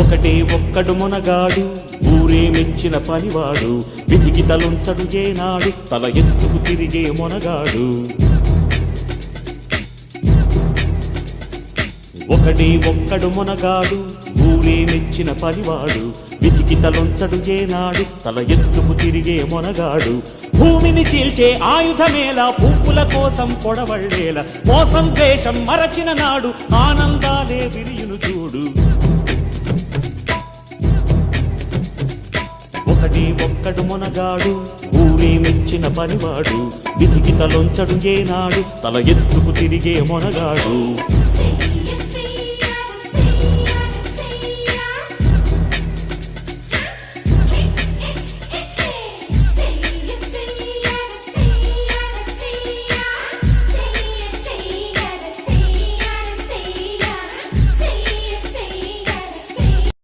ఒకటే ఒక్కడు మునగాడు ఊరే మెచ్చిన పనివాడు విధికి తలుంచడు ఏనాడు తల ఎత్తుకు తిరిగే మొనగాడు ఒకటే ఒక్కడు మునగాడు ఊరే మెచ్చిన పనివాడు విధికి తలుంచడు ఏనాడు తల ఎత్తుకు తిరిగే మొనగాడు భూమిని చీల్చే ఆయుధమేలా పువ్వుల కోసం పొడవళ్ళేలా మోసం ద్వేషం మరచిన నాడు ఆనందాలే విరియును చూడు ఒకటి ఒక్కడు మునగాడు ఊరే మెచ్చిన పనివాడు విధికి తలొంచడు ఏనాడు తల ఎత్తుకు తిరిగే మొనగాడు